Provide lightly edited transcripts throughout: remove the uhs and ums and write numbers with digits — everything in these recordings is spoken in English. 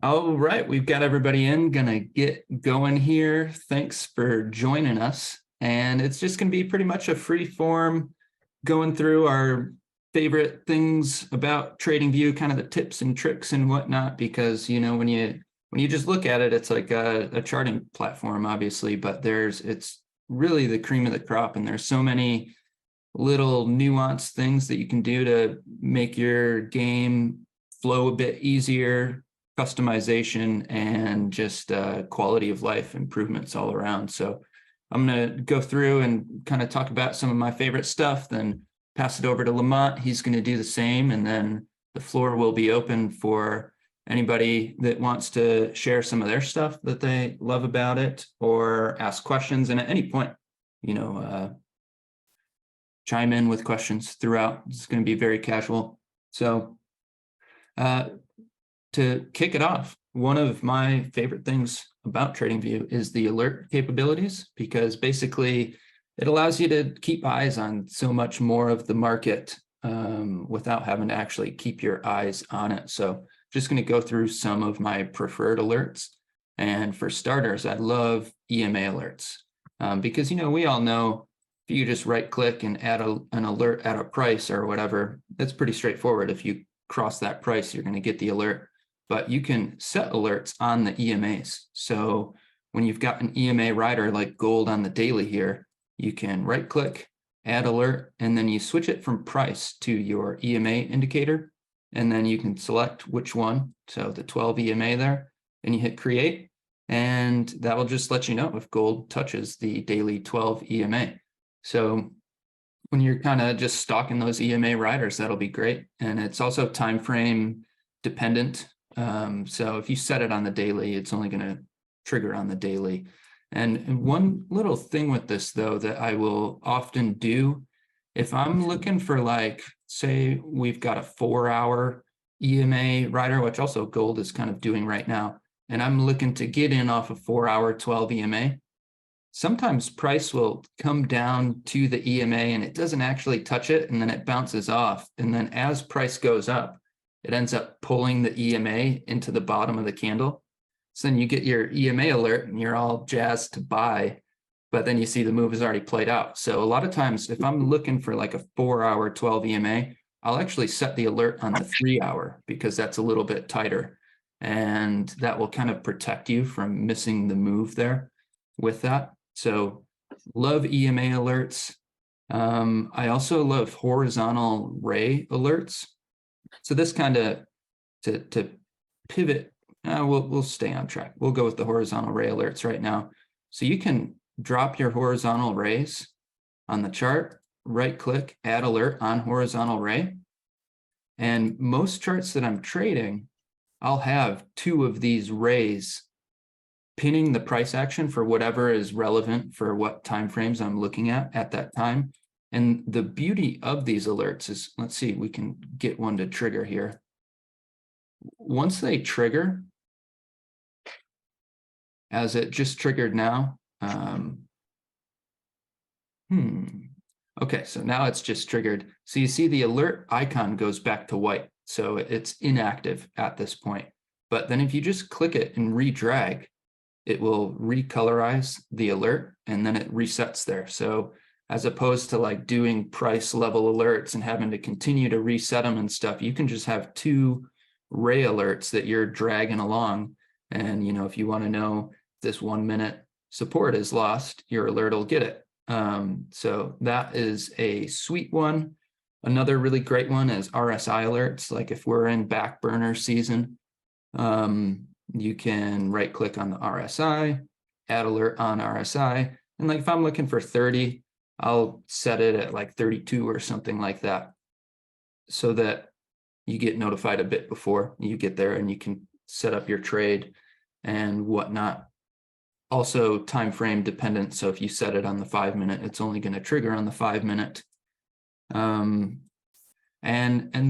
All right, we've got everybody in, gonna get going here. Thanks for joining us. And it's just gonna be pretty much a free form going through our favorite things about TradingView, kind of the tips and tricks and whatnot, because when you just look at it, it's like a charting platform, obviously, but it's really the cream of the crop, and there's so many little nuanced things that you can do to make your game flow a bit easier, customization, and just quality of life improvements all around. So I'm going to go through and kind of talk about some of my favorite stuff, then pass it over to Lamont. He's going to do the same, and then the floor will be open for anybody that wants to share some of their stuff that they love about it or ask questions. And at any point, chime in with questions throughout. It's going to be very casual. So to kick it off, one of my favorite things about TradingView is the alert capabilities, because basically it allows you to keep eyes on so much more of the market without having to actually keep your eyes on it. So just going to go through some of my preferred alerts. And for starters, I love EMA alerts because, we all know if you just right click and add an alert at a price or whatever, that's pretty straightforward. If you cross that price, you're going to get the alert. But you can set alerts on the EMAs. So when you've got an EMA rider like gold on the daily here, you can right click, add alert, and then you switch it from price to your EMA indicator. And then you can select which one. So the 12 EMA there, and you hit create. And that will just let you know if gold touches the daily 12 EMA. So when you're kind of just stalking those EMA riders, that'll be great. And it's also time frame dependent. So if you set it on the daily, it's only going to trigger on the daily. And one little thing with this, though, that I will often do, if I'm looking for, like, say we've got a 4-hour EMA rider, which also gold is kind of doing right now, and I'm looking to get in off a 4-hour 12 EMA, sometimes price will come down to the EMA and it doesn't actually touch it, and then it bounces off. And then as price goes up, it ends up pulling the EMA into the bottom of the candle. So then you get your EMA alert and you're all jazzed to buy, but then you see the move has already played out. So a lot of times, if I'm looking for like a 4-hour 12 EMA, I'll actually set the alert on the 3-hour because that's a little bit tighter. And that will kind of protect you from missing the move there with that. So love EMA alerts. I also love horizontal ray alerts. So this kind of to pivot, we'll stay on track. We'll go with the horizontal ray alerts right now. So you can drop your horizontal rays on the chart, right click, add alert on horizontal ray. And most charts that I'm trading, I'll have 2 of these rays pinning the price action for whatever is relevant for what time frames I'm looking at that time. And the beauty of these alerts is, let's see, we can get one to trigger here. Once they trigger, as it just triggered now, okay, so now it's just triggered. So you see the alert icon goes back to white. So it's inactive at this point. But then if you just click it and redrag, it will recolorize the alert and then it resets there. So as opposed to like doing price level alerts and having to continue to reset them and stuff, you can just have 2 ray alerts that you're dragging along. And, if you want to know if this 1 minute support is lost, your alert will get it. So that is a sweet one. Another really great one is RSI alerts. Like if we're in back burner season, you can right click on the RSI, add alert on RSI. And like if I'm looking for 30, I'll set it at like 32 or something like that, so that you get notified a bit before you get there and you can set up your trade and whatnot. Also time frame dependent. So if you set it on the 5-minute, it's only going to trigger on the 5-minute. And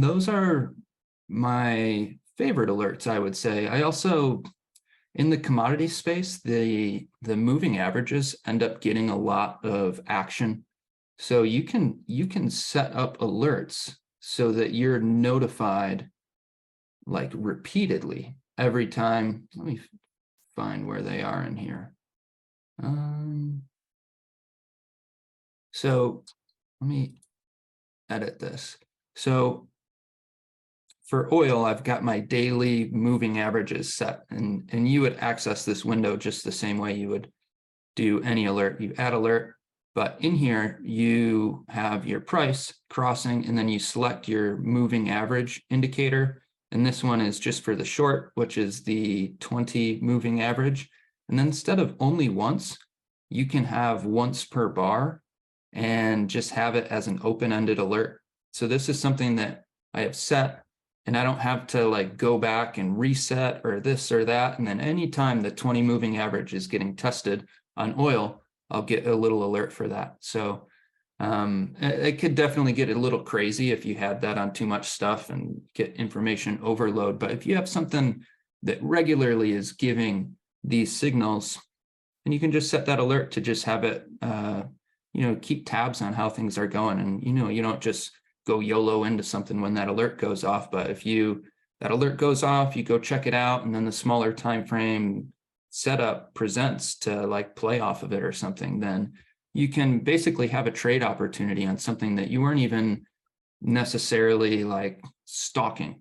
those are my favorite alerts, I would say. I also, in the commodity space, the moving averages end up getting a lot of action. So you can set up alerts so that you're notified like repeatedly every time. Let me find where they are in here. So let me edit this. So for oil, I've got my daily moving averages set, and you would access this window just the same way you would do any alert. You add alert, but in here you have your price crossing, and then you select your moving average indicator. And this one is just for the short, which is the 20 moving average. And then instead of only once, you can have once per bar and just have it as an open-ended alert. So this is something that I have set, and I don't have to like go back and reset or this or that. And then anytime the 20 moving average is getting tested on oil, I'll get a little alert for that. So it could definitely get a little crazy if you had that on too much stuff and get information overload. But if you have something that regularly is giving these signals, and you can just set that alert to just have it, keep tabs on how things are going. And, you don't just go YOLO into something when that alert goes off. But if that alert goes off, you go check it out, and then the smaller time frame setup presents to like play off of it or something, then you can basically have a trade opportunity on something that you weren't even necessarily like stalking.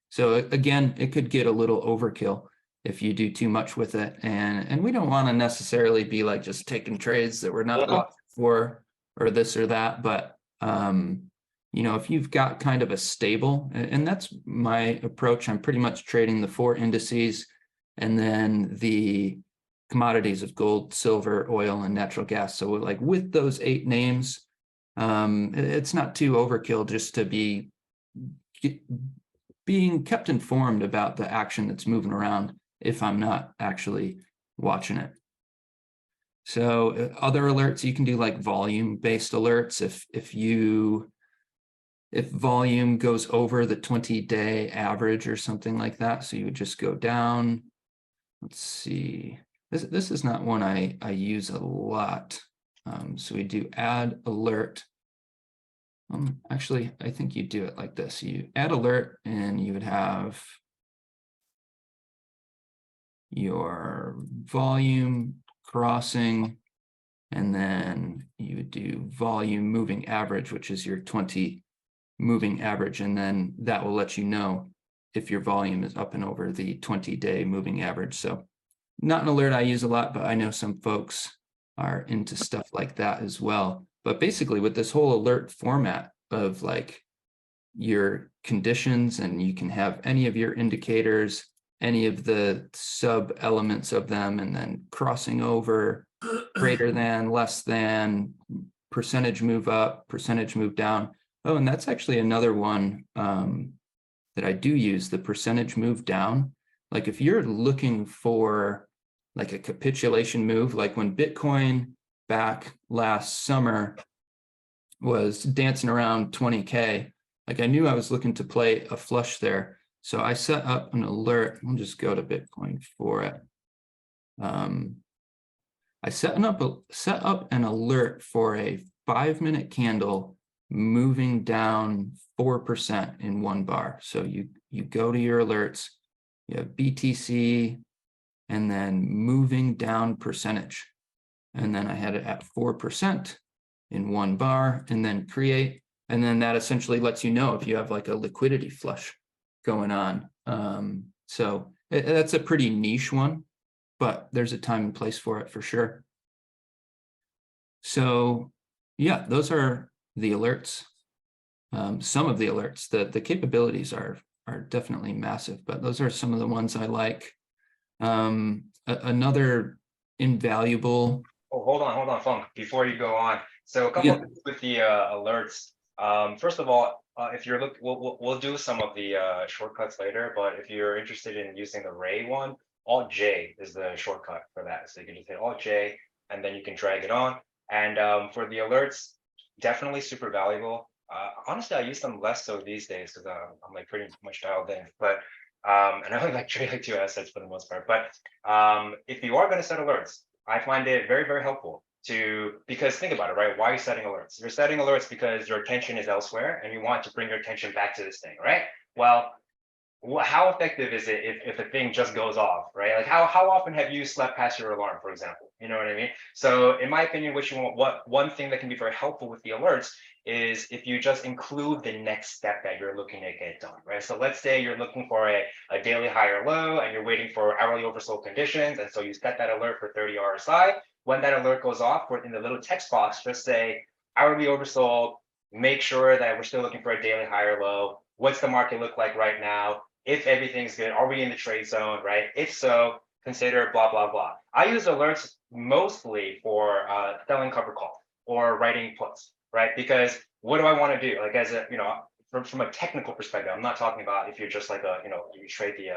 So again, it could get a little overkill if you do too much with it. And we don't want to necessarily be like just taking trades that we're not looking for or this or that. But, if you've got kind of a stable, and that's my approach, I'm pretty much trading the 4 indices and then the commodities of gold, silver, oil, and natural gas. So like with those 8 names, it's not too overkill just to be being kept informed about the action that's moving around if I'm not actually watching it. So other alerts, you can do like volume-based alerts. If volume goes over the 20-day average or something like that, so you would just go down. Let's see. This is not one I use a lot. So we do add alert. Actually, I think you do it like this. You add alert, and you would have your volume crossing, and then you would do volume moving average, which is your 20 moving average, and then that will let you know if your volume is up and over the 20-day moving average. So not an alert I use a lot, but I know some folks are into stuff like that as well. But basically with this whole alert format of like your conditions, and you can have any of your indicators, any of the sub elements of them, and then crossing over, greater than, less than, percentage move up, percentage move down. Oh, and that's actually another one that I do use, the percentage move down. Like if you're looking for like a capitulation move, like when Bitcoin back last summer was dancing around 20K, like I knew I was looking to play a flush there. So I set up an alert. I'll just go to Bitcoin for it. I set up an alert for a 5-minute candle moving down 4% in 1 bar. So you go to your alerts, you have BTC, and then moving down percentage. And then I had it at 4% in 1 bar, and then create. And then that essentially lets you know if you have like a liquidity flush going on. So that's a pretty niche one, but there's a time and place for it for sure. So yeah, those are the alerts. Some of the alerts, the capabilities are definitely massive, but those are some of the ones I like. Another invaluable. Oh, hold on, Funk, before you go on. So a couple of things with the alerts. First of all, if you're we'll do some of the shortcuts later, but if you're interested in using the Ray one, Alt J is the shortcut for that. So you can just hit Alt J, and then you can drag it on. And for the alerts, definitely super valuable. Honestly, I use them less so these days because I'm like pretty much dialed in. But and I only like trade like 2 assets for the most part. But if you are going to set alerts, I find it very, very helpful because think about it, right? Why are you setting alerts? You're setting alerts because your attention is elsewhere and you want to bring your attention back to this thing, right? Well, how effective is it if a thing just goes off, right? Like how often have you slept past your alarm, for example? You know what I mean? So in my opinion, what one thing that can be very helpful with the alerts is if you just include the next step that you're looking to get done, right? So let's say you're looking for a daily high or low and you're waiting for hourly oversold conditions. And so you set that alert for 30 RSI. When that alert goes off, in the little text box, just say hourly oversold, make sure that we're still looking for a daily high or low. What's the market look like right now? If everything's good, are we in the trade zone, right? If so, consider blah, blah, blah. I use alerts mostly for selling cover calls or writing puts, right? Because what do I want to do? Like as a, from a technical perspective, I'm not talking about if you're just like you trade the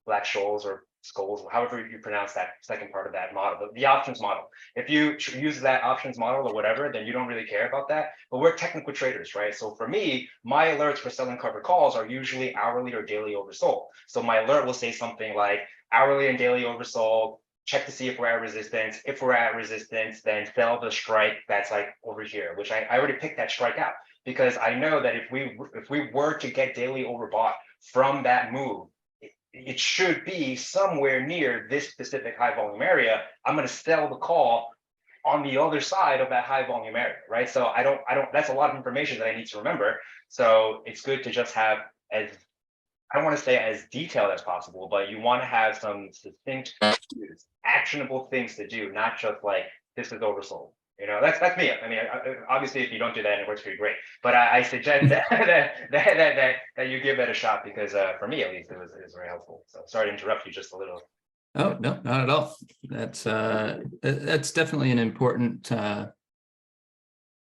Black Scholes or Skulls, or however you pronounce that second part of that model, the options model. If you use that options model or whatever, then you don't really care about that. But we're technical traders, right? So for me, my alerts for selling covered calls are usually hourly or daily oversold. So my alert will say something like hourly and daily oversold, check to see if we're at resistance. If we're at resistance, then sell the strike that's like over here, which I already picked that strike out because I know that if we were to get daily overbought from that move, it should be somewhere near this specific high volume area. I'm going to sell the call on the other side of that high volume area, right? So I don't, that's a lot of information that I need to remember. So it's good to just have as, I don't want to say as detailed as possible, but you want to have some succinct, actionable things to do, not just like, this is oversold. That's me. I mean, obviously, if you don't do that, it works pretty great. But I suggest that you give that a shot because for me, at least, it was very helpful. So sorry to interrupt you just a little. Oh, no, not at all. That's definitely an important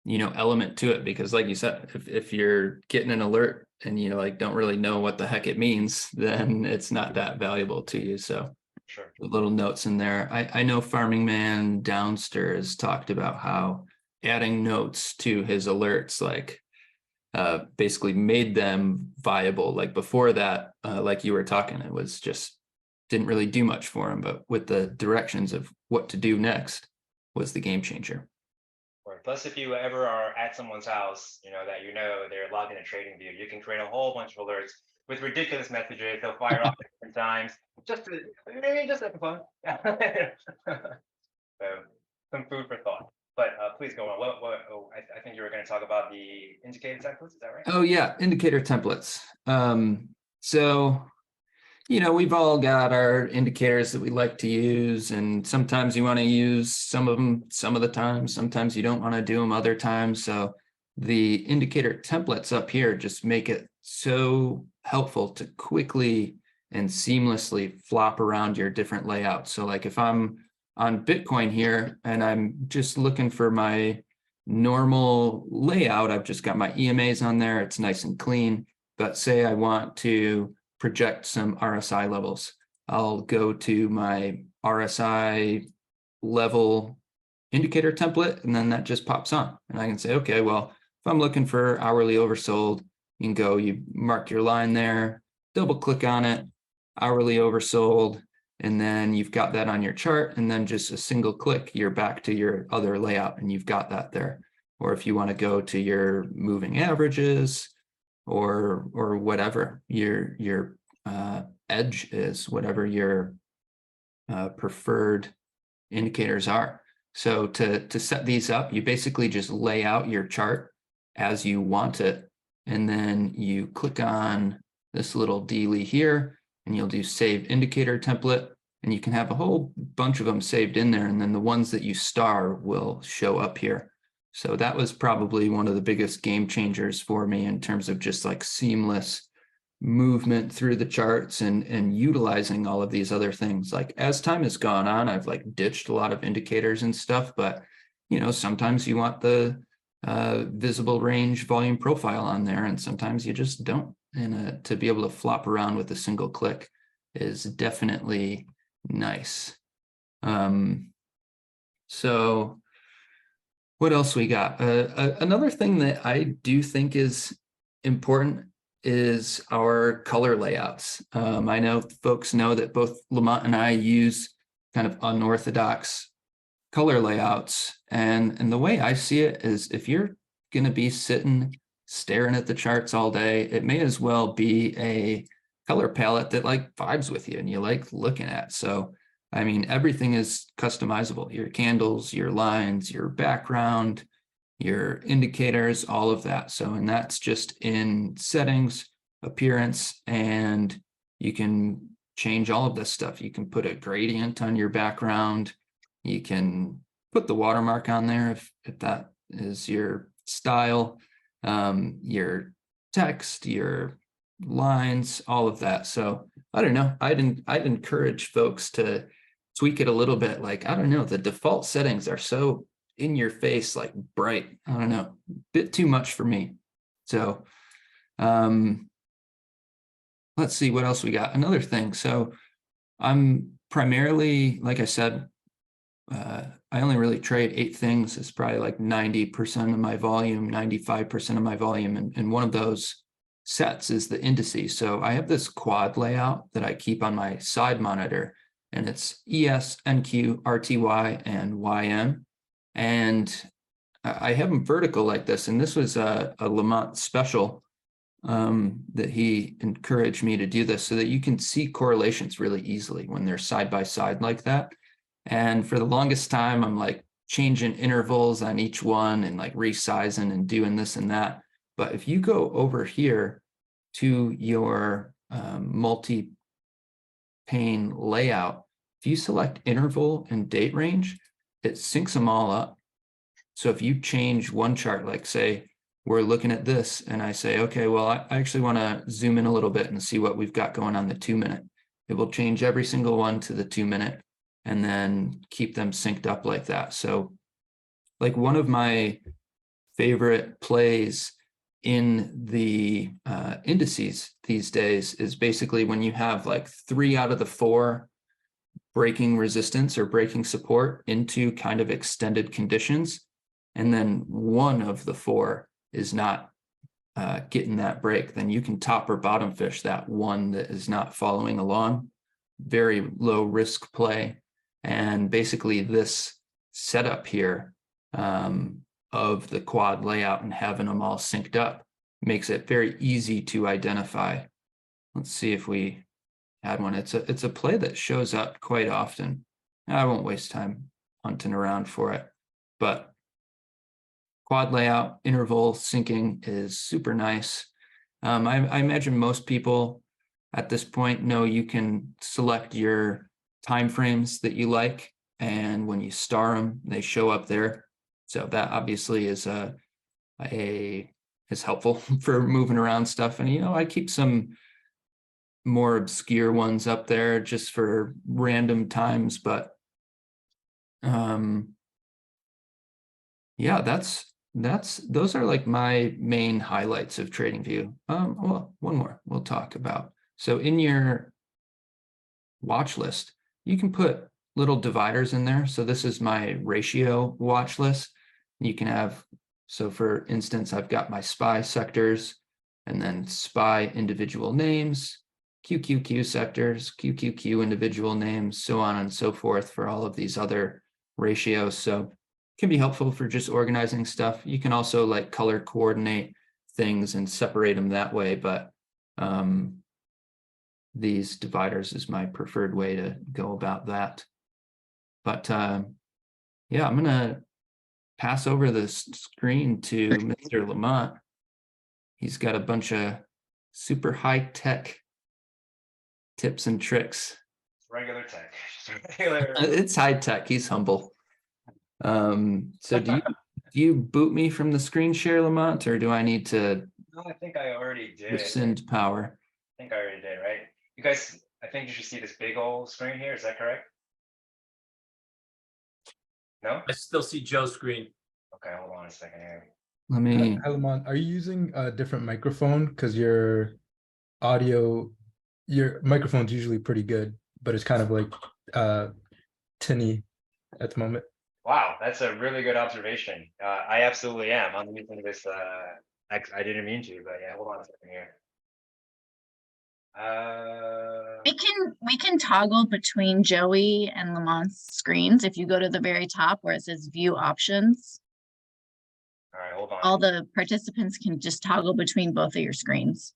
element to it, because like you said, if you're getting an alert and you like don't really know what the heck it means, then it's not that valuable to you. So Sure. little notes in there. I know Farming Man downstairs talked about how adding notes to his alerts like basically made them viable. Like before that, like you were talking, it was just didn't really do much for him, but with the directions of what to do next was the game changer. Right. Plus, if you ever are at someone's house, they're logged into TradingView, you can create a whole bunch of alerts with ridiculous messages. They'll fire off at different times, just to maybe just have fun. So, some food for thought. But please go on. I think you were going to talk about the indicator templates. Is that right? Oh yeah, indicator templates. So we've all got our indicators that we like to use, and sometimes you want to use some of them some of the time. Sometimes you don't want to do them other times. So the indicator templates up here just make it so helpful to quickly and seamlessly flop around your different layouts. So like if I'm on Bitcoin here and I'm just looking for my normal layout, I've just got my EMAs on there. It's nice and clean. But say I want to project some RSI levels, I'll go to my RSI level indicator template, and then that just pops on. And I can say, okay, well, if I'm looking for hourly oversold, you can go, you mark your line there, double click on it, hourly oversold, and then you've got that on your chart, and then just a single click, you're back to your other layout, and you've got that there. Or if you want to go to your moving averages, or whatever your edge is, whatever your preferred indicators are. So to set these up, you basically just lay out your chart as you want it, and then you click on this little dealie here, and you'll do save indicator template, and you can have a whole bunch of them saved in there, and then the ones that you star will show up here. So that was probably one of the biggest game changers for me in terms of just like seamless movement through the charts and utilizing all of these other things. Like as time has gone on, I've like ditched a lot of indicators and stuff, but sometimes you want the visible range volume profile on there, and sometimes you just don't. And to be able to flop around with a single click is definitely nice. So what else we got? Another thing that I do think is important is our color layouts. I know folks know that both Lamont and I use kind of unorthodox color layouts. And the way I see it is if you're going to be sitting staring at the charts all day, it may as well be a color palette that like vibes with you and you like looking at. So, I mean, everything is customizable, your candles, your lines, your background, your indicators, all of that. So, and that's just in settings, appearance, and you can change all of this stuff. You can put a gradient on your background. You can put the watermark on there if that is your style, your text, your lines, all of that. So I don't know. I'd encourage folks to tweak it a little bit. Like, I don't know, the default settings are so in your face, like bright. I don't know, bit too much for me. So let's see what else we got. Another thing. So I'm primarily, like I said, I only really trade 8 things. It's probably like 90% of my volume, 95% of my volume. And one of those sets is the indices. So I have this quad layout that I keep on my side monitor, and it's ES, NQ, RTY, and YM. And I have them vertical like this. And this was a Lamont special that he encouraged me to do this so that you can see correlations really easily when they're side by side like that. And for the longest time, I'm like changing intervals on each one and like resizing and doing this and that. But if you go over here to your multi-pane layout, if you select interval and date range, it syncs them all up. So if you change one chart, like say we're looking at this and I say, okay, well, I actually want to zoom in a little bit and see what we've got going on the 2-minute. It will change every single one to the 2-minute and then keep them synced up like that. So like one of my favorite plays in the indices these days is basically when you have like 3 out of the 4 breaking resistance or breaking support into kind of extended conditions, and then 1 of the 4 is not getting that break, then you can top or bottom fish that one that is not following along. Very low risk play. And basically this setup here of the quad layout and having them all synced up makes it very easy to identify. Let's see if we had one. It's a play that shows up quite often. I won't waste time hunting around for it, but quad layout, interval syncing is super nice. I imagine most people at this point know you can select your time frames that you like, and when you star them, they show up there. So that obviously is is helpful for moving around stuff. And I keep some more obscure ones up there just for random times, but yeah, those are like my main highlights of TradingView. Well, one more we'll talk about. So in your watch list, you can put little dividers in there. So this is my ratio watch list. You can have, so for instance, I've got my SPY sectors and then SPY individual names, QQQ sectors, QQQ individual names, so on and so forth for all of these other ratios. So it can be helpful for just organizing stuff. You can also like color coordinate things and separate them that way, but these dividers is my preferred way to go about that. But yeah, I'm gonna pass over the screen to Mr. Lamont. He's got a bunch of super high-tech tips and tricks. Regular tech. Regular. It's high-tech. He's humble. So do you boot me from the screen share, Lamont, or do I need to No, I think I already did. rescind power? I think I already did, right? You guys, I think you should see this big old screen here. Is that correct? No? I still see Joe's screen. Okay, hold on a second here. Let me. Hi, Lamont, are you using a different microphone? Because your microphone's usually pretty good, but it's kind of like tinny at the moment. Wow, that's a really good observation. I absolutely am. I'm using this. I didn't mean to, but yeah, hold on a second here. We can toggle between Joey and Lamont's screens. If you go to the very top where it says view options, All right, hold on. all the participants can just toggle between both of your screens.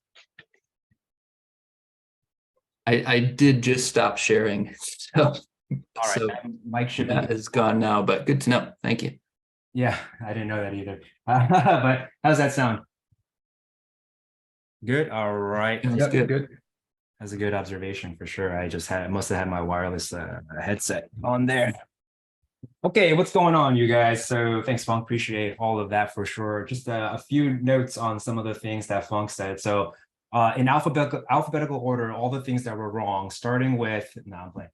I did just stop sharing. So, All right, so that mic should that be. is gone now, but good to know. Thank you. Yeah, I didn't know that either. But how's that sound? Good. All right. Sounds Yep, good. good. That's a good observation for sure. I just must have had my wireless headset on there. Okay, what's going on, you guys? So thanks, Funk. Appreciate all of that for sure. Just a few notes on some of the things that Funk said. So in alphabetical order, all the things that were wrong, starting with, no, I'm playing.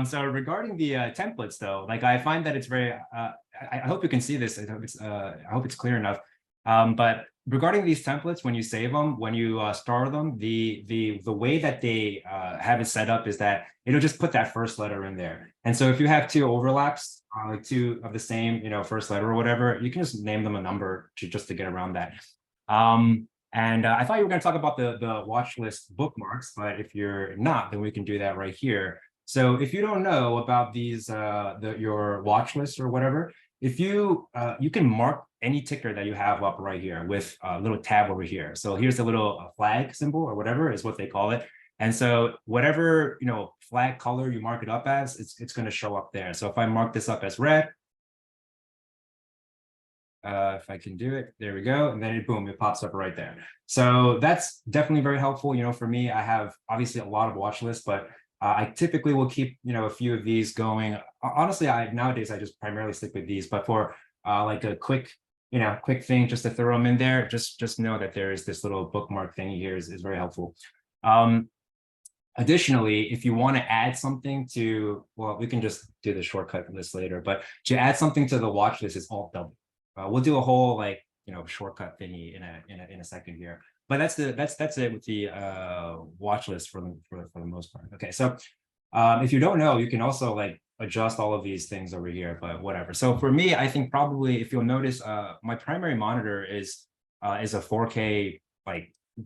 So regarding the templates, though, like I find that it's very, I hope you can see this. I hope it's clear enough. But regarding these templates, when you save them, when you star them, the way that they have it set up is that it'll just put that first letter in there. And so if you have two overlaps, like two of the same, first letter or whatever, you can just name them a number just to get around that. And I thought you were going to talk about the watch list bookmarks, but if you're not, then we can do that right here. So if you don't know about these, your watch list or whatever, if you can mark any ticker that you have up right here with a little tab over here. So here's a little flag symbol or whatever is what they call it. And so whatever, flag color you mark it up as, it's going to show up there. So if I mark this up as red, if I can do it, there we go. And then boom, it pops up right there. So that's definitely very helpful. For me, I have obviously a lot of watch lists, but I typically will keep, a few of these going. Honestly, nowadays I just primarily stick with these, but for like a quick thing just to throw them in there, just know that there is this little bookmark thingy here is very helpful. Additionally, if you want to add something to, well, we can just do the shortcut list later, but to add something to the watch list is Alt-W. We'll do a whole shortcut thingy in a second here. But that's it with the watch list for the most part. Okay, so if you don't know, you can also adjust all of these things over here, but whatever. So for me, I think probably if you'll notice, my primary monitor is a 4K,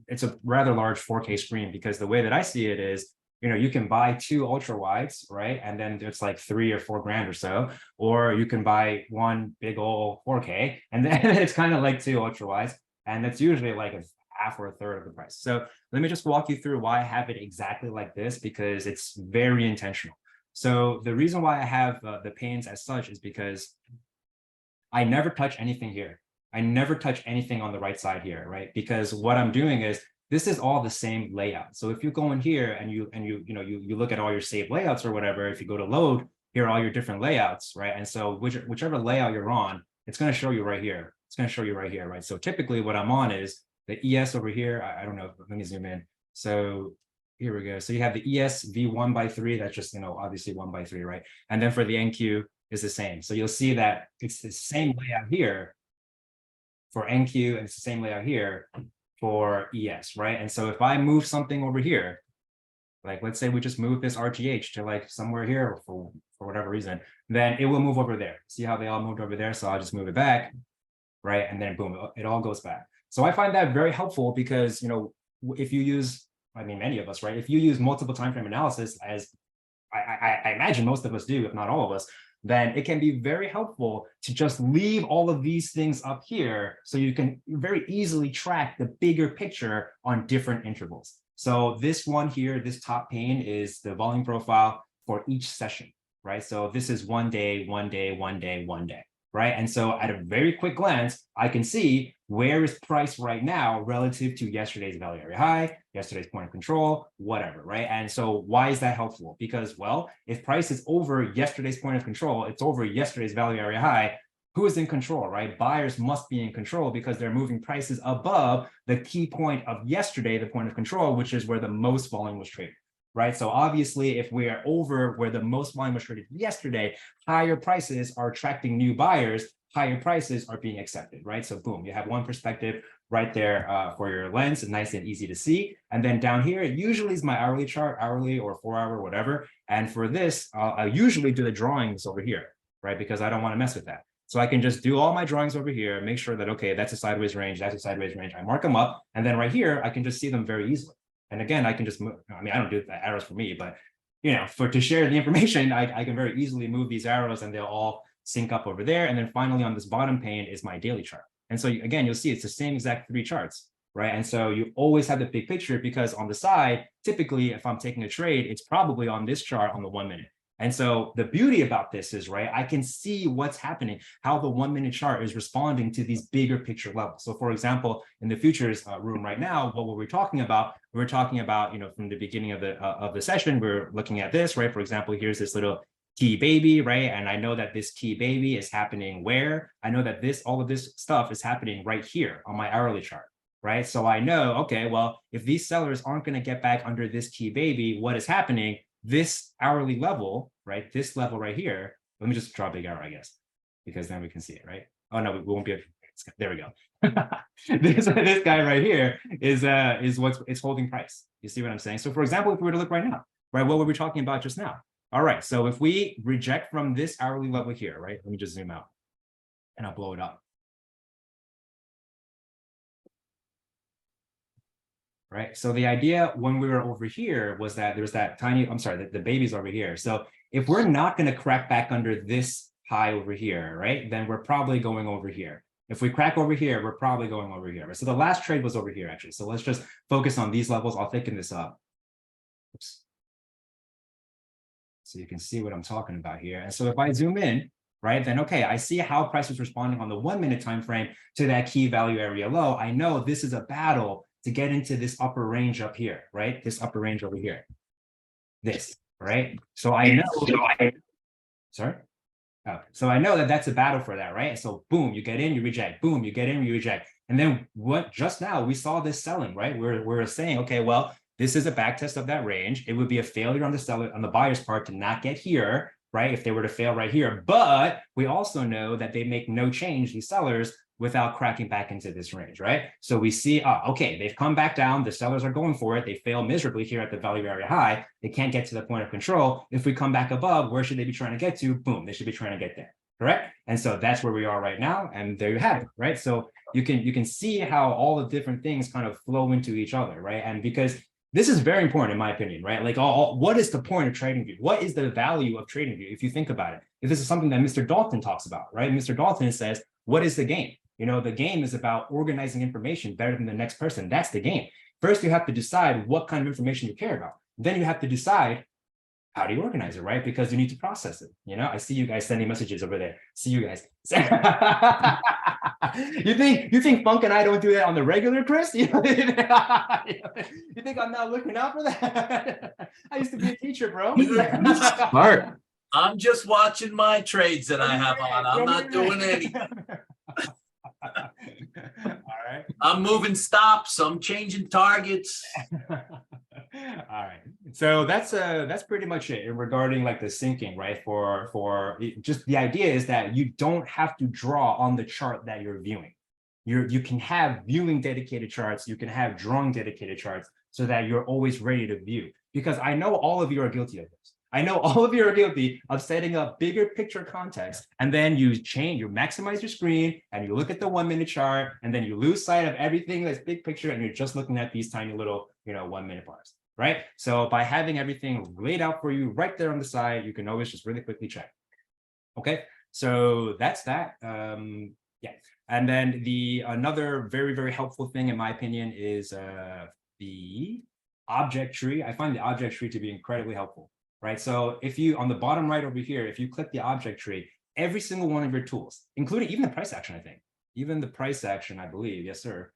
it's a rather large 4K screen, because the way that I see it is, you can buy two ultra wides, right? And then it's like $3 or $4 grand or so, or you can buy one big old 4K, and then it's kind of like two ultra wides, and that's usually like a half or a third of the price. So let me just walk you through why I have it exactly like this, because it's very intentional. So the reason why I have the panes as such is because I never touch anything here. I never touch anything on the right side here, right? Because what I'm doing is, this is all the same layout. So if you go in here and you look at all your saved layouts or whatever, if you go to load, here are all your different layouts, right? And so whichever layout you're on, it's going to show you right here. It's going to show you right here, right? So typically what I'm on is the ES over here. I don't know, let me zoom in. So here we go. So you have the ES V1/3, that's just, obviously 1/3, right? And then for the NQ is the same. So you'll see that it's the same layout here for NQ, and it's the same layout here for ES, right? And so if I move something over here, like let's say we just move this RGH to somewhere here for whatever reason, then it will move over there. See how they all moved over there? So I'll just move it back, right? And then boom, it all goes back. So I find that very helpful because, if you use, many of us, right? If you use multiple time frame analysis, as I imagine most of us do, if not all of us, then it can be very helpful to just leave all of these things up here so you can very easily track the bigger picture on different intervals. So this one here, this top pane is the volume profile for each session, right? So this is 1 day, 1 day, 1 day, 1 day, right? And so at a very quick glance, I can see where is price right now relative to yesterday's value area high, yesterday's point of control, whatever, right? And so why is that helpful? Because, well, if price is over yesterday's point of control, it's over yesterday's value area high, who is in control, right? Buyers must be in control because they're moving prices above the key point of yesterday, the point of control, which is where the most volume was traded, right? So obviously, if we are over where the most volume was traded yesterday, higher prices are attracting new buyers, higher prices are being accepted, right? So boom, you have one perspective right there for your lens, nice and easy to see. And then down here, it usually is my hourly chart, hourly or 4 hour, whatever. And for this, I usually do the drawings over here, right? Because I don't want to mess with that. So I can just do all my drawings over here, make sure that, okay, that's a sideways range, that's a sideways range. I mark them up. And then right here, I can just see them very easily. And again, I can just move, I don't do the arrows for me, but to share the information, I can very easily move these arrows and they'll all sync up over there. And then finally on this bottom pane is my daily chart. And so again, you'll see it's the same exact 3 charts, right? And so you always have the big picture because on the side, typically, if I'm taking a trade, it's probably on this chart on the 1 minute. And so the beauty about this is, right, I can see what's happening, how the 1 minute chart is responding to these bigger picture levels. So for example, in the futures room right now, what were we talking about? We're talking about, you know, from the beginning of the session, we're looking at this, right? For example, here's this little key baby, right? And I know that this key baby is happening where? I know that all of this stuff is happening right here on my hourly chart, right? So I know, okay, well, if these sellers aren't going to get back under this key baby, what is happening? This hourly level, right? This level right here. Let me just draw a big arrow, I guess, because then we can see it, right? Oh no, we won't be able to, there we go. this guy right here is it's holding price. You see what I'm saying? So for example, if we were to look right now, right, what were we talking about just now? All right, so if we reject from this hourly level here, right? Let me just zoom out and I'll blow it up. Right. So the idea when we were over here was that there's that tiny, I'm sorry, the baby's over here. So if we're not going to crack back under this high over here, right, then we're probably going over here. If we crack over here, we're probably going over here. Right? So the last trade was over here, actually. So let's just focus on these levels. I'll thicken this up. Oops. So you can see what I'm talking about here. And so if I zoom in, right, then okay, I see how price is responding on the 1 minute time frame to that key value area low. I know this is a battle to get into this upper range up here, right? This upper range over here, this, right? So I know, sorry? Oh, so I know that that's a battle for that, right? So boom, you get in, you reject, boom, you get in, you reject. And then what just now we saw this selling, right? We're saying, okay, well, this is a back test of that range. It would be a failure on the seller, on the buyer's part to not get here, right? If they were to fail right here, but we also know that they make no change, these sellers, without cracking back into this range, right? So we see, okay, they've come back down. The sellers are going for it. They fail miserably here at the value area high. They can't get to the point of control. If we come back above, where should they be trying to get to? Boom, they should be trying to get there, correct? And so that's where we are right now. And there you have it, right? So you can see how all the different things kind of flow into each other, right? And because this is very important in my opinion, right? Like what is the point of TradingView? What is the value of TradingView if you think about it? If this is something that Mr. Dalton talks about, right? Mr. Dalton says, what is the game? You know, the game is about organizing information better than the next person. That's the game. First, you have to decide what kind of information you care about. Then you have to decide how do you organize it, right? Because you need to process it. You know, I see you guys sending messages over there. See you guys. You think Funk and I don't do that on the regular, Chris? You think I'm not looking out for that? I used to be a teacher, bro. Smart. I'm just watching my trades that I have on. I'm not doing anything. All right. I'm moving stops. I'm changing targets. All right. So that's pretty much it regarding like the syncing, right? For just the idea is that you don't have to draw on the chart that you're viewing. You can have viewing dedicated charts. You can have drawing dedicated charts so that you're always ready to view. Because I know all of you are guilty of this. I know all of you are guilty of setting up bigger picture context, and then you maximize your screen, and you look at the 1 minute chart, and then you lose sight of everything that's big picture, and you're just looking at these tiny little, 1 minute bars, right? So by having everything laid out for you right there on the side, you can always just really quickly check. Okay, so that's that. Yeah, and then another very, very helpful thing in my opinion is the object tree. I find the object tree to be incredibly helpful. Right. So if you on the bottom right over here, if you click the object tree, every single one of your tools, including even the price action, I think, even the price action, I believe, yes, sir.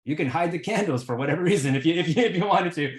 You can hide the candles for whatever reason if you wanted to,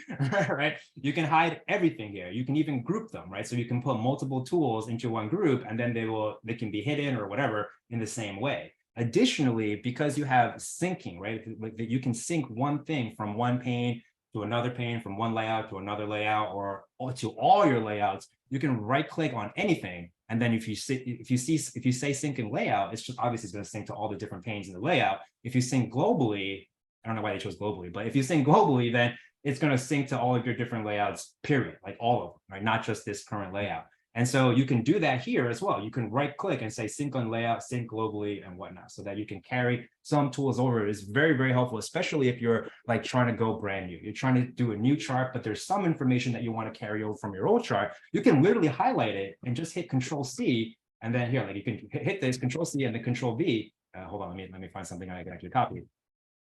right? You can hide everything here. You can even group them, right? So you can put multiple tools into one group, and then they can be hidden or whatever in the same way. Additionally, because you have syncing, right? That you can sync one thing from one pane to another pane, from one layout to another layout, or to all your layouts, you can right click on anything. And then if you say sync in layout, it's just obviously going to sync to all the different panes in the layout. If you sync globally, I don't know why they chose globally, but if you sync globally, then it's going to sync to all of your different layouts, period, like all of them, right? Not just this current layout. And so you can do that here as well. You can right click and say sync on layout, sync globally and whatnot, so that you can carry some tools over. It's very, very helpful, especially if you're like trying to go brand new. You're trying to do a new chart, but there's some information that you want to carry over from your old chart. You can literally highlight it and just hit Control C. And then here, like you can hit this Control C and then Control V. Hold on, let me find something I can actually copy.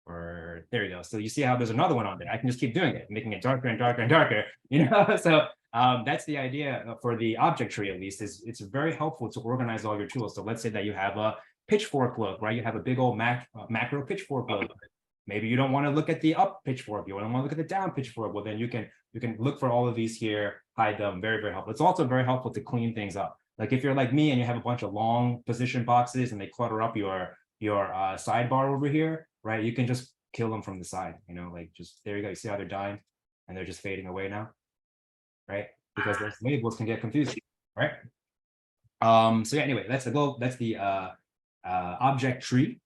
or there you go. So you see how there's another one on there. I can just keep doing it, making it darker and darker and darker, you know? So that's the idea for the object tree, at least, is it's very helpful to organize all your tools. So let's say that you have a pitchfork look, right? You have a big old macro pitchfork look. Maybe you don't want to look at the up pitchfork. You don't want to look at the down pitchfork. Well, then you can look for all of these here, hide them. Very, very helpful. It's also very helpful to clean things up. Like if you're like me and you have a bunch of long position boxes and they clutter up your sidebar over here, right? You can just kill them from the side, you know, like just there you go. You see how they're dying and they're just fading away now, right? Because those labels can get confusing, right? So yeah, anyway, that's the goal. That's the object tree.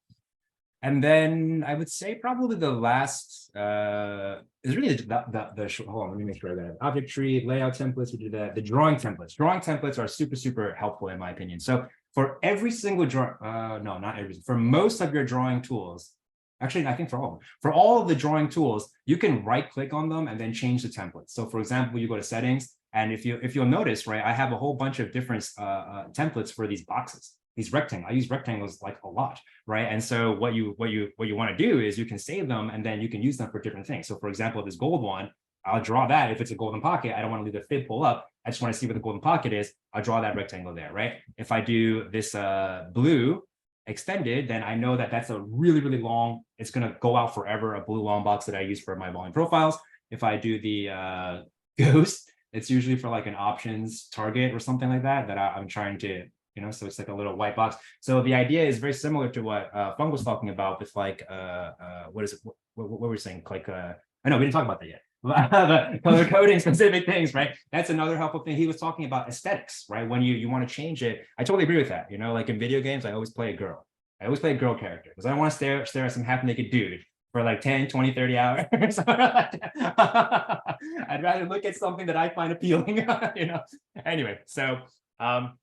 And then I would say probably the last is really the hold on, let me make sure I got it. Object tree, layout templates, we did that. The drawing templates. Drawing templates are super, super helpful in my opinion. So for every single no, not every, for most of your drawing tools, actually, I think for all of them, for all of the drawing tools, you can right click on them and then change the templates. So for example, you go to settings, and if you'll notice, right, I have a whole bunch of different templates for these boxes. These rectangles, I use rectangles like a lot, right? And so what you want to do is you can save them and then you can use them for different things. So for example, this gold one, I'll draw that. If it's a golden pocket, I don't want to leave the fib pull up. I just want to see what the golden pocket is. I'll draw that rectangle there, right? If I do this blue extended, then I know that that's a really, really long, it's going to go out forever, a blue long box that I use for my volume profiles. If I do the ghost, it's usually for like an options target or something like that, I'm trying to, you know, so it's like a little white box. So the idea is very similar to what Fung was talking about with like, what is it? What were we saying? Like, I know we didn't talk about that yet. The color coding specific things, right? That's another helpful thing. He was talking about aesthetics, right? When you want to change it, I totally agree with that. You know, like in video games, I always play a girl. I always play a girl character because I don't want to stare at some half naked dude for like 10, 20, 30 hours. I'd rather look at something that I find appealing, you know. Anyway, so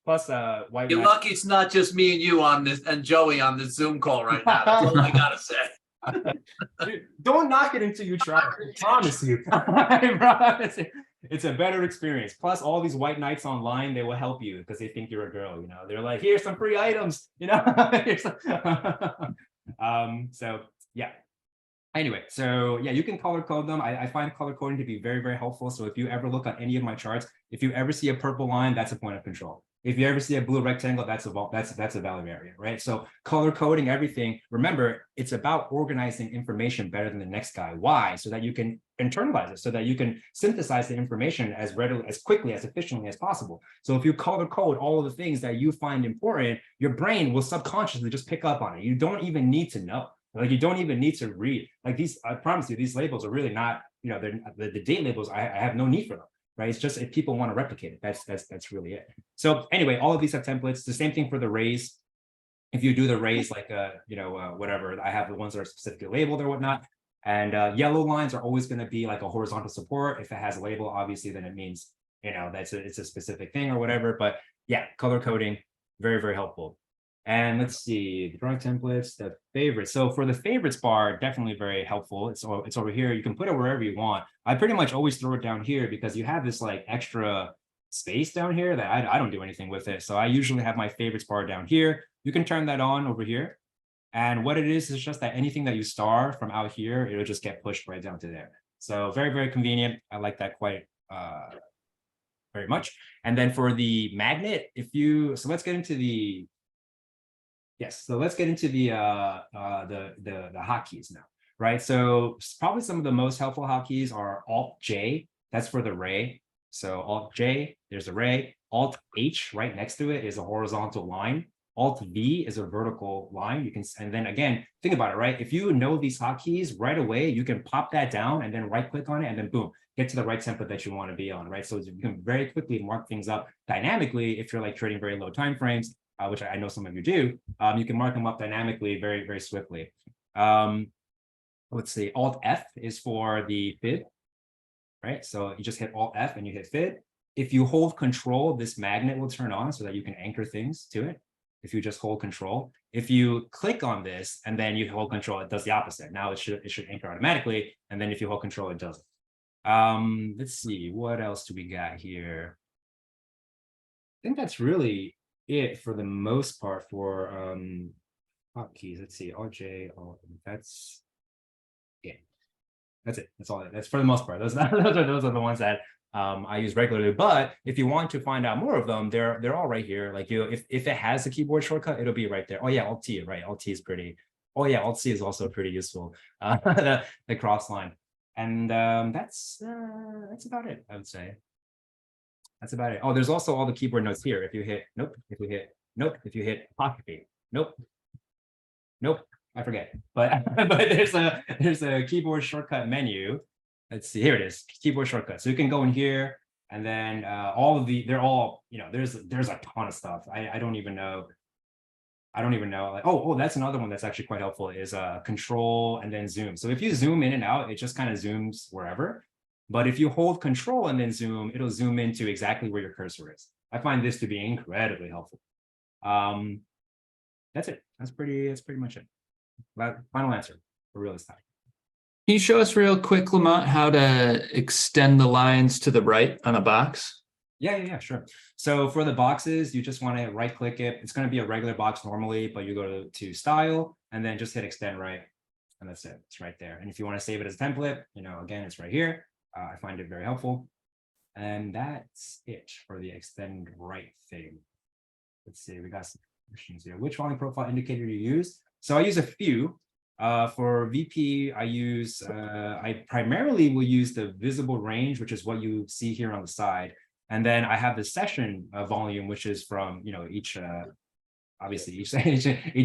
plus white. You're lucky it's not just me and you on this and Joey on this Zoom call right now. That's all I gotta say. Dude, don't knock it until you try it. I promise you. I promise you. It's a better experience. Plus, all these white knights online, they will help you because they think you're a girl. You know, they're like, here's some free items. You know, so yeah. Anyway, so yeah, you can color code them. I find color coding to be very, very helpful. So if you ever look at any of my charts, if you ever see a purple line, that's a point of control. If you ever see a blue rectangle, that's a value area, right? So color coding everything. Remember, it's about organizing information better than the next guy. Why? So that you can internalize it, so that you can synthesize the information as readily, as quickly, as efficiently as possible. So if you color code all of the things that you find important, your brain will subconsciously just pick up on it. You don't even need to know. Like you don't even need to read. Like these, I promise you, these labels are really not, you know, they're the date labels. I have no need for them, right? It's just if people want to replicate it, that's really it. So anyway, all of these have templates. The same thing for the rays. If you do the rays, like you know, whatever, I have the ones that are specifically labeled or whatnot. And yellow lines are always going to be like a horizontal support. If it has a label, obviously, then it means, you know, it's a specific thing or whatever. But yeah, color coding, very, very helpful. And let's see, the drawing templates, the favorites. So for the favorites bar, definitely very helpful. It's over here. You can put it wherever you want. I pretty much always throw it down here because you have this like extra space down here that I don't do anything with it. So I usually have my favorites bar down here. You can turn that on over here. And what it is just that anything that you star from out here, it'll just get pushed right down to there. So very, very convenient. I like that quite very much. And then for the magnet, so let's get into the the hotkeys now, right? So probably some of the most helpful hotkeys are Alt J, that's for the ray. So Alt J, there's a ray. Alt H right next to it is a horizontal line. Alt V is a vertical line. You can, and then again, think about it, right? If you know these hotkeys right away, you can pop that down and then right click on it and then boom, get to the right template that you want to be on, right? So you can very quickly mark things up dynamically if you're like trading very low time frames. Which I know some of you do, you can mark them up dynamically very, very swiftly. Let's see, Alt F is for the fib, right? So you just hit Alt F and you hit fib. If you hold control, this magnet will turn on so that you can anchor things to it. If you just hold control, if you click on this and then you hold control, it does the opposite. Now it should anchor automatically. And then if you hold control, it doesn't. Let's see, what else do we got here? I think that's really it for the most part for hotkeys. Let's see, RJ, that's That's it. That's all. That's for the most part. Those are the ones that I use regularly. But if you want to find out more of them, they're all right here. Like if it has a keyboard shortcut, it'll be right there. Oh yeah, Alt T, right? Alt T is pretty. Oh yeah, Alt C is also pretty useful. The cross line, and that's about it. I would say. That's about it. Oh, there's also all the keyboard notes here. If you hit nope, if you hit nope, if you hit apostrophe, nope, nope. I forget, but but there's a keyboard shortcut menu. Let's see, here it is, keyboard shortcut. So you can go in here, and then they're all, there's a ton of stuff. I don't even know. Like, oh, that's another one that's actually quite helpful is control and then zoom. So if you zoom in and out, it just kind of zooms wherever. But if you hold control and then zoom, it'll zoom into exactly where your cursor is. I find this to be incredibly helpful. That's it. That's pretty much it. Final answer for real this time. Can you show us real quick, Lamont, how to extend the lines to the right on a box? Yeah, sure. So for the boxes, you just want to right click it. It's going to be a regular box normally, but you go to style and then just hit extend right. And that's it. It's right there. And if you want to save it as a template, again, it's right here. I find it very helpful. And that's it for the extend right thing. Let's see, we got some questions here. Which volume profile indicator do you use? So I use a few. For VP, I primarily will use the visible range, which is what you see here on the side. And then I have the session volume, which is from, each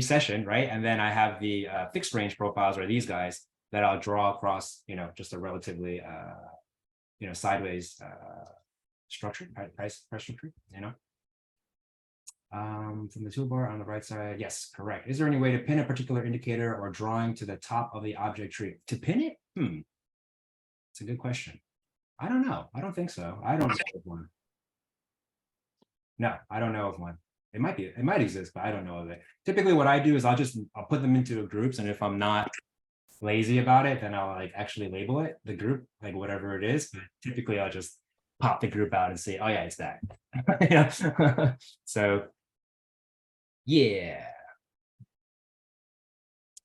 session, right? And then I have the fixed range profiles, or these guys that I'll draw across, just a relatively, sideways structure, price structure, from the toolbar on the right side. Yes, correct. Is there any way to pin a particular indicator or drawing to the top of the object tree? To pin it? It's a good question. I don't know. I don't think so. I don't know of one. No, I don't know of one. It might exist, but I don't know of it. Typically what I do is I'll put them into groups, and if I'm not lazy about it, then I'll actually label it, the group, like whatever it is. But typically I'll just pop the group out and say, oh yeah, it's that. So yeah,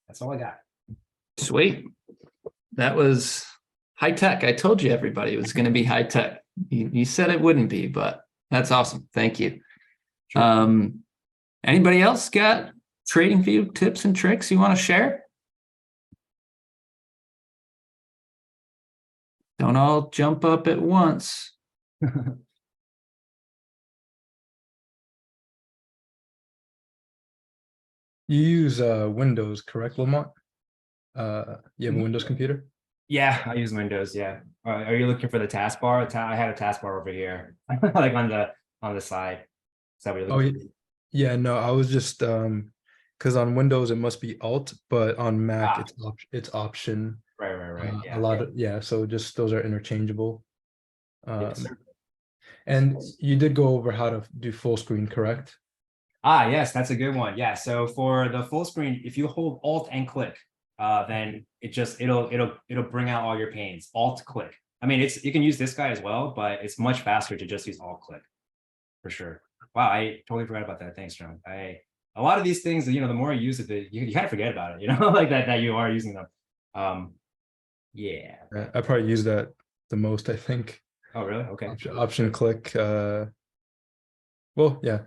that's all I got. Sweet. That was high tech. I told you everybody it was going to be high tech. You said it wouldn't be, but that's awesome. Thank you. Sure. Anybody else got TradingView tips and tricks you want to share? Don't all jump up at once. You use Windows, correct, Lamont? You have a Windows computer? Yeah, I use Windows. Yeah. Are you looking for the taskbar? I have a taskbar over here, like on the side. Is that what you're looking for? Yeah. No, I was just because on Windows it must be Alt, but on Mac it's Option. Right. Yeah. So just those are interchangeable. Yes. And you did go over how to do full screen, correct? Yes, that's a good one. Yeah. So for the full screen, if you hold Alt and click, then it'll bring out all your panes. Alt click. I mean, you can use this guy as well, but it's much faster to just use Alt click for sure. Wow, I totally forgot about that. Thanks, John. A lot of these things, the more you use it, you kind of forget about it, like that you are using them. Yeah. I probably use that the most, I think. Oh, really? Okay. Option click. Well, yeah.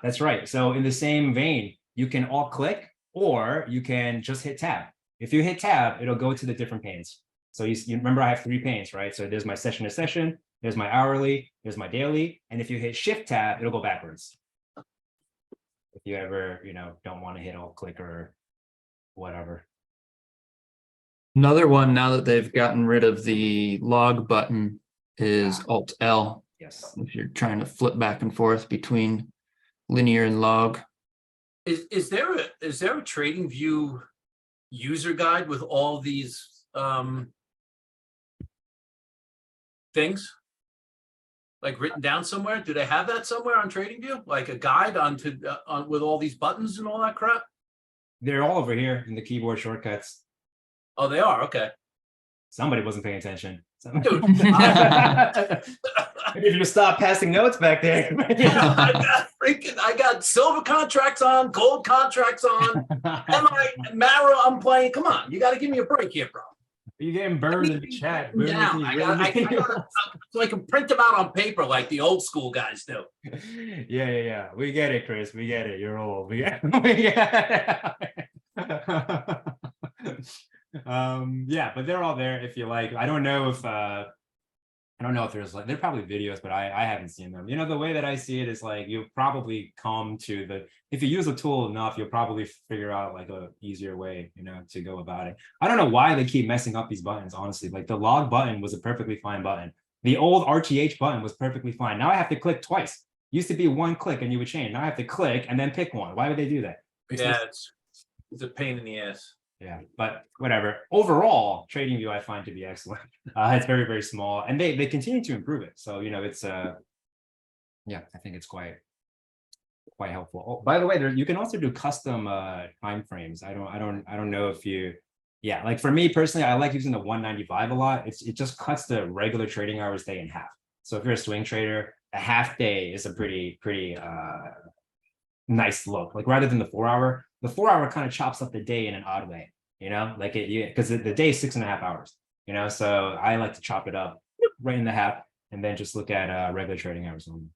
That's right. So in the same vein, you can Alt click, or you can just hit tab. If you hit tab, it'll go to the different panes. So you remember I have 3 panes, right? So there's my session to session, there's my hourly, there's my daily. And if you hit shift tab, it'll go backwards. If you ever, don't want to hit Alt click or whatever. Another one, now that they've gotten rid of the log button, is Alt L. Yes. If you're trying to flip back and forth between linear and log. Is there a TradingView user guide with all these things like written down somewhere? Do they have that somewhere on TradingView, like a guide on with all these buttons and all that crap? They're all over here in the keyboard shortcuts. Oh, they are. Okay. Somebody wasn't paying attention. Dude, if you stop passing notes back there. I got silver contracts on, gold contracts on. I'm playing. Come on, you got to give me a break here, bro. You're getting burned in the chat. Boom, Down. I got so I can print them out on paper like the old school guys do. Yeah. We get it, Chris. We get it. You're old. We get it. Yeah, but they're all there if you like. I don't know if there's like, they're probably videos, but I haven't seen them. You know, the way that I see it is like, you'll probably come to if you use a tool enough, you'll probably figure out like a easier way, you know, to go about it. I don't know why they keep messing up these buttons, honestly. Like the log button was a perfectly fine button. The old RTH button was perfectly fine. Now I have to click twice. Used to be one click and you would change. Now I have to click and then pick one. Why would they do that? Yeah, it's a pain in the ass. Yeah, but whatever. Overall, TradingView I find to be excellent. It's very, very small, and they continue to improve it. So you know, it's yeah, I think it's quite helpful. Oh, by the way, you can also do custom time frames. I don't know if you, yeah, like for me personally, I like using the 195 a lot. It just cuts the regular trading hours day in half. So if you're a swing trader, a half day is a pretty nice look. Like rather than the 4 hour. The 4 hour kind of chops up the day in an odd way, you know, like because the day is 6.5 hours, you know, so I like to chop it up right in the half and then just look at regular trading hours only.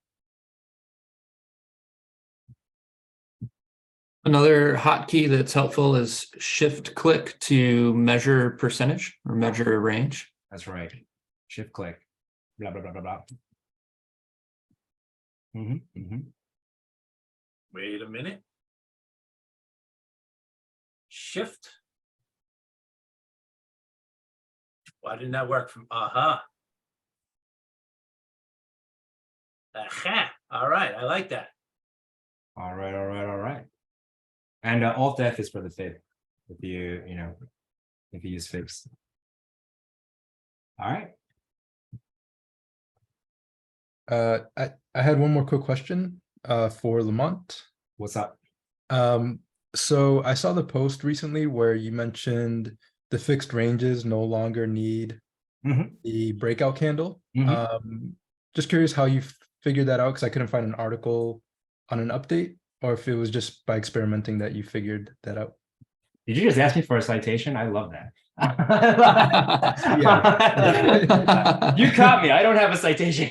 Another hotkey that's helpful is shift click to measure percentage or measure range. That's right. Shift click, blah, blah, blah, blah, blah. Wait a minute. Shift. Why didn't that work from Aha? All right, I like that. All right. And Alt F is for the fib if you use fibs. All right. I had one more quick question for Lamont. What's up? So I saw the post recently where you mentioned the fixed ranges no longer need the breakout candle. Just curious how you figured that out, because I couldn't find an article on an update, or if it was just by experimenting that you figured that out. Did you just ask me for a citation? I love that. You caught me. I don't have a citation.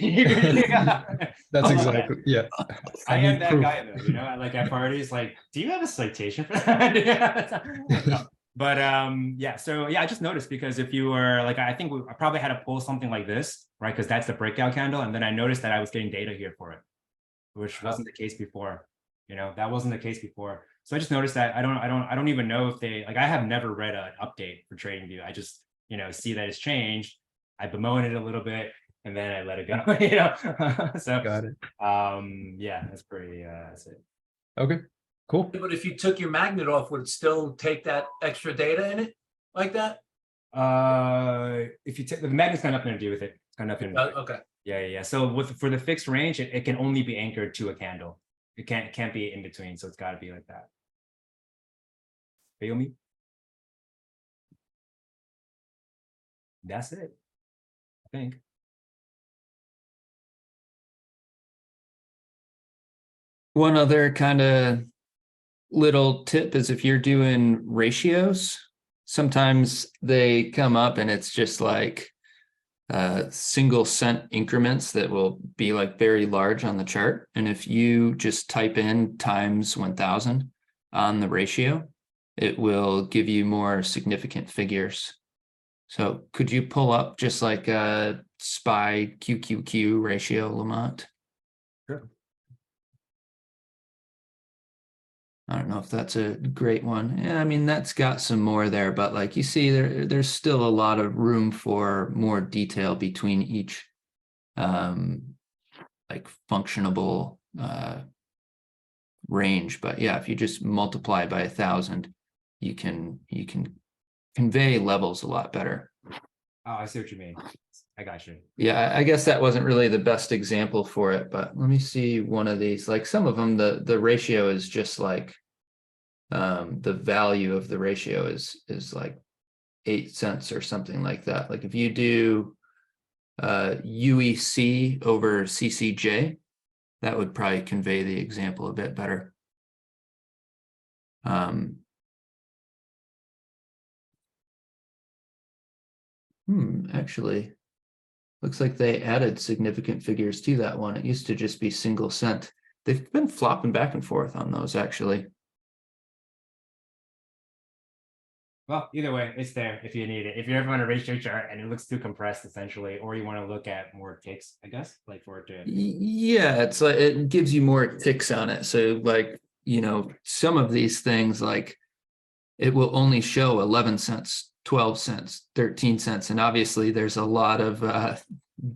That's exactly, yeah. I am that guy though, you know, like at parties, like, do you have a citation for that? No. But yeah, so yeah, I just noticed, because if you were like, I think I probably had to pull something like this, right? Because that's the breakout candle, and then I noticed that I was getting data here for it, which wasn't the case before. You know, that wasn't the case before. So I just noticed that I don't even know if they, like, I have never read an update for TradingView. I just, you know, see that it's changed. I bemoan it a little bit and then I let it go, you know. So Got it. Yeah, that's pretty that's it. Okay, cool. But if you took your magnet off, would it still take that extra data in it like that? If you take the magnet's got nothing to do with it. It's got nothing to do with it. Okay. Yeah. So for the fixed range, it can only be anchored to a candle. It can't be in between, so it's got to be like that. Feel me? That's it, I think. One other kind of little tip is if you're doing ratios, sometimes they come up and it's just like single cent increments that will be like very large on the chart. And if you just type in times 1000 on the ratio, it will give you more significant figures. So could you pull up just like a SPY QQQ ratio, Lamont? Sure. I don't know if that's a great one. Yeah, I mean, that's got some more there, but like you see, there's still a lot of room for more detail between each like functionable range. But yeah, if you just multiply by 1000, you can convey levels a lot better. Oh, I see what you mean. I got you. Yeah, I guess that wasn't really the best example for it, but let me see one of these. Like some of them, the ratio is just like the value of the ratio is like 8 cents or something like that. Like if you do UEC over CCJ, that would probably convey the example a bit better. Actually, looks like they added significant figures to that one. It used to just be single cent. They've been flopping back and forth on those, actually. Well, either way, it's there if you need it. If you ever want to raise your chart and it looks too compressed, essentially, or you want to look at more ticks, I guess, like for it to. Yeah, it's like it gives you more ticks on it. So, like, you know, some of these things, like, it will only show 11 cents, 12 cents, 13 cents. And obviously, there's a lot of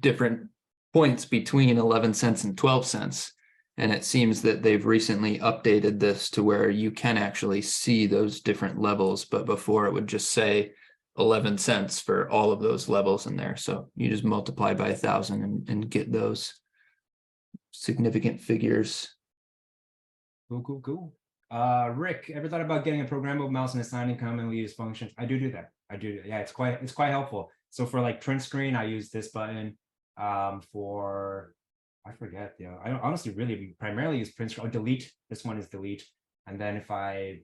different points between 11 cents and 12 cents. And it seems that they've recently updated this to where you can actually see those different levels. But before, it would just say 11 cents for all of those levels in there. So you just multiply by 1,000 and get those significant figures. Cool. Rick, ever thought about getting a programmable mouse and assigning commonly used functions? I do that. Yeah, it's quite helpful. So for like print screen, I use this button. For I forget, I don't honestly really primarily use print screen or delete. This one is delete. And then if I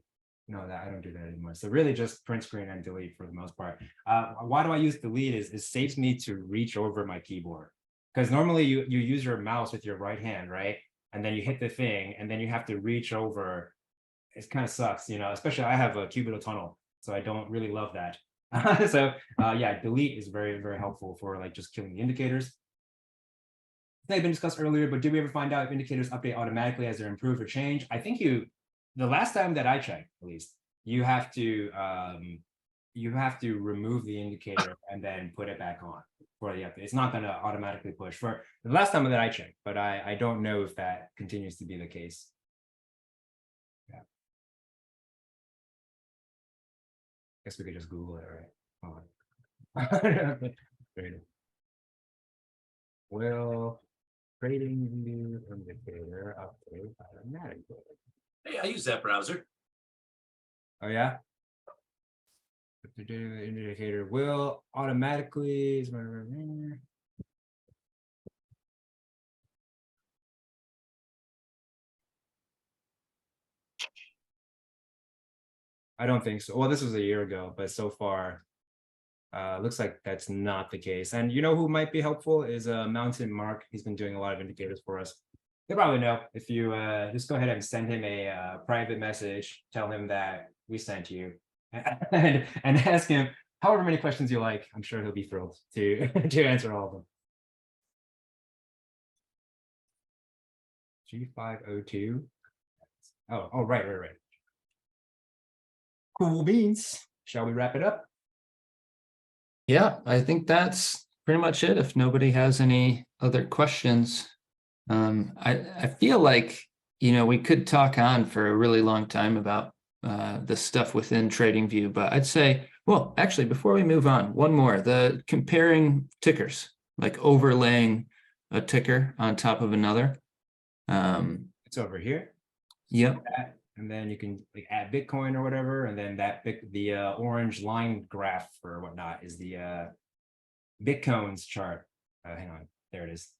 that I don't do that anymore. So really just print screen and delete for the most part. Why do I use delete is it saves me to reach over my keyboard. Because normally you use your mouse with your right hand, right? And then you hit the thing and then you have to reach over. It kind of sucks, especially I have a cubital tunnel, so I don't really love that. So yeah, delete is very, very helpful for like just killing the indicators. They've been discussed earlier, but did we ever find out if indicators update automatically as they're improved or changed? I think the last time that I checked, at least, you have to remove the indicator and then put it back on for the update. It's not going to automatically push for the last time that I checked, but I don't know if that continues to be the case. Yeah. Guess we could just Google it, right? Well, TradingView indicator update automatically. Hey, I use that browser. Oh yeah. The indicator will automatically. I don't think so. Well, this was a year ago, but so far, looks like that's not the case. And you know who might be helpful is Mountain Mark. He's been doing a lot of indicators for us. He'll probably know if you just go ahead and send him a private message, tell him that we sent you, and ask him however many questions you like. I'm sure he'll be thrilled to to answer all of them. G502. Oh, right. Cool beans. Shall we wrap it up? Yeah, I think that's pretty much it. If nobody has any other questions, I feel like, we could talk on for a really long time about the stuff within TradingView, but I'd say, well, actually, before we move on, one more, the comparing tickers, like overlaying a ticker on top of another. It's over here. Yep. And then you can like add Bitcoin or whatever, and then the orange line graph or whatnot is the Bitcoin's chart. Hang on, there it is.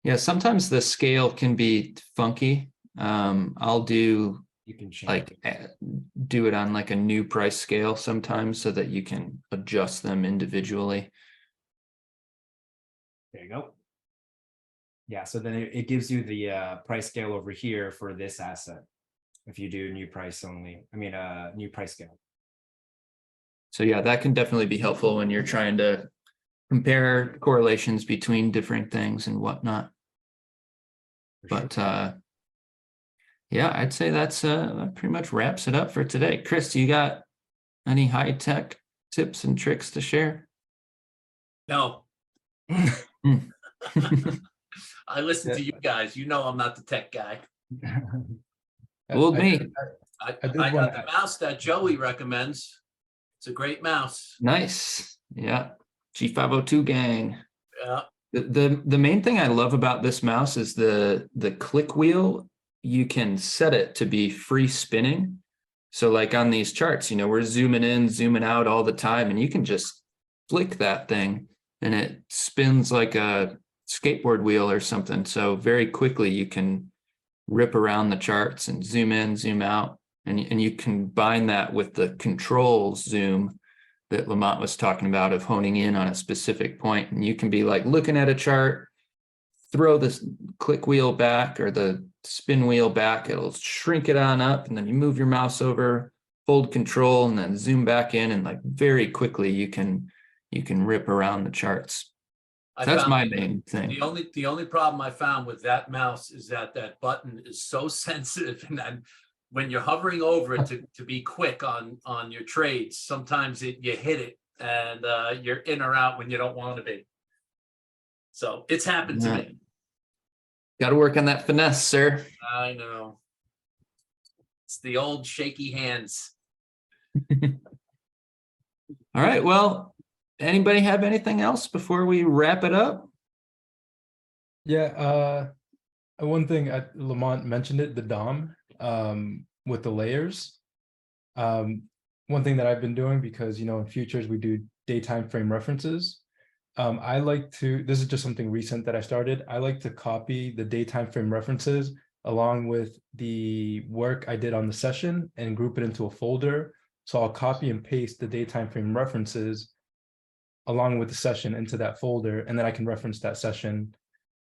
Yeah, sometimes the scale can be funky. I'll do You can change like do it on like a new price scale sometimes so that you can adjust them individually. There you go. Yeah, so then it gives you the price scale over here for this asset. If you do new price only, new price scale. So yeah, that can definitely be helpful when you're trying to compare correlations between different things and whatnot. But yeah, I'd say that's pretty much wraps it up for today. Chris, you got any high-tech tips and tricks to share? No. I listen to you guys. I'm not the tech guy. Well, me. I got the mouse that Joey recommends. It's a great mouse. Nice. Yeah. G502 gang. Yeah. The main thing I love about this mouse is the click wheel. You can set it to be free spinning. So like on these charts, we're zooming in, zooming out all the time, and you can just flick that thing and it spins like a skateboard wheel or something. So very quickly you can rip around the charts and zoom in, zoom out, and you combine that with the control zoom that Lamont was talking about of honing in on a specific point. And you can be like looking at a chart, throw this click wheel back or the spin wheel back, it'll shrink it on up, and then you move your mouse over, hold control, and then zoom back in, and like very quickly you can rip around the charts. I That's found my main thing. the only problem I found with that mouse is that button is so sensitive, and then when you're hovering over it to be quick on your trades, sometimes you hit it and you're in or out when you don't want to be. So it's happened to me. Got to work on that finesse, sir. I know. It's the old shaky hands. All right. Well, anybody have anything else before we wrap it up? Yeah, one thing Lamont mentioned it, the DOM with the layers. One thing that I've been doing, because in futures we do day time frame references. I like to, this is just something recent that I started. I like to copy the day time frame references along with the work I did on the session and group it into a folder. So I'll copy and paste the day time frame references along with the session into that folder, and then I can reference that session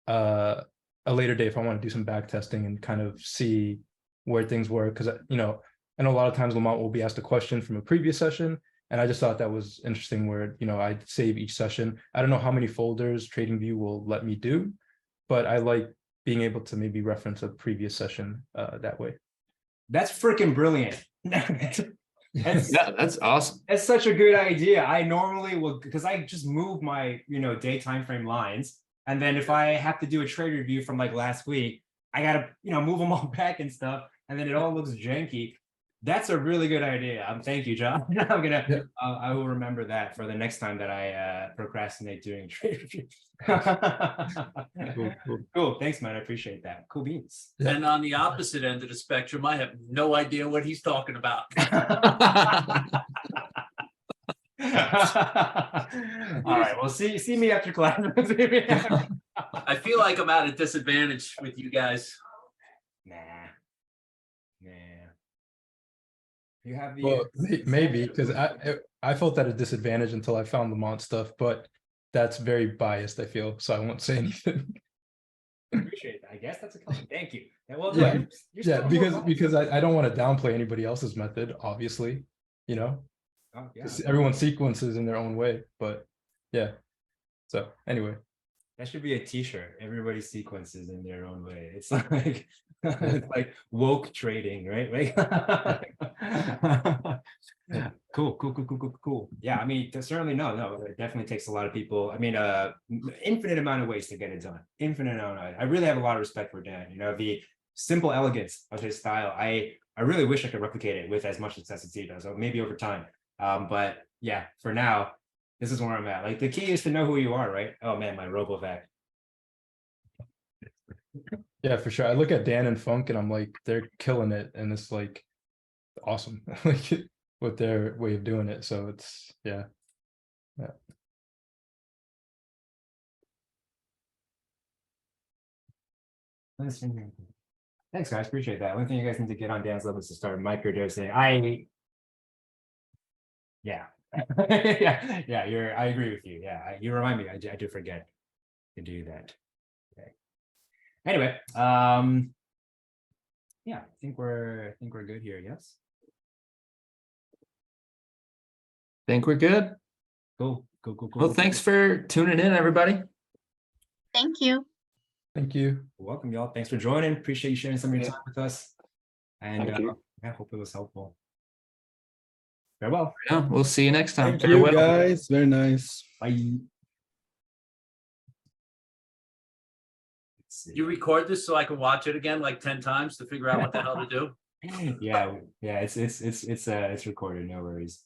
a later day if I want to do some back testing and kind of see where things were. Because I know a lot of times Lamont will be asked a question from a previous session, and I just thought that was interesting where I'd save each session. I don't know how many folders TradingView will let me do, but I like being able to maybe reference a previous session that way. That's freaking brilliant. That's awesome. That's such a good idea. I normally will, because I just move my day time frame lines, and then if I have to do a trade review from like last week, I gotta move them all back and stuff, and then it all looks janky. That's a really good idea. Thank you, John. I'm gonna I will remember that for the next time that I procrastinate doing a trade review. Cool. Thanks, man. I appreciate that. Cool beans. And on the opposite end of the spectrum, I have no idea what he's talking about. All right. Well, see me after class. I feel like I'm at a disadvantage with you guys. Nah. You have the Well, maybe, because I felt at a disadvantage until I found Lamont stuff, but that's very biased, I feel, so I won't say anything. Appreciate that. I guess that's a comment. Thank you. Well, Yeah, because I don't want to downplay anybody else's method, obviously, Oh, yeah. everyone sequences in their own way, but yeah. So anyway. That should be a t-shirt. Everybody sequences in their own way. It's like it's like woke trading, right? Cool. Yeah, I mean, certainly no. It definitely takes a lot of people. I mean, infinite amount of ways to get it done. Infinite amount. I really have a lot of respect for Dan. The simple elegance of his style. I really wish I could replicate it with as much success as he does, or maybe over time. But yeah, for now, this is where I'm at. Like, the key is to know who you are, right? Oh man, my RoboVac. Yeah, for sure. I look at Dan and Funk and I'm like, they're killing it, and it's like awesome, like with their way of doing it. So it's yeah. Thanks, guys. Appreciate that. One thing you guys need to get on Dan's level is to start microdosing. Yeah. I agree with you. Yeah, you remind me. I do forget to do that. Okay. Anyway, yeah, I think we're good here. Yes. Think we're good. Cool. Well, thanks for tuning in, everybody. Thank you. Thank you. You're welcome, y'all. Thanks for joining. Appreciate you sharing some of your time with us. And yeah, hope it was helpful. Farewell. Yeah, we'll see you next time. Thank you, Farewell. guys. Very nice. Bye. You record this so I can watch it again like 10 times to figure out what the hell to do. Yeah, it's recorded. No worries.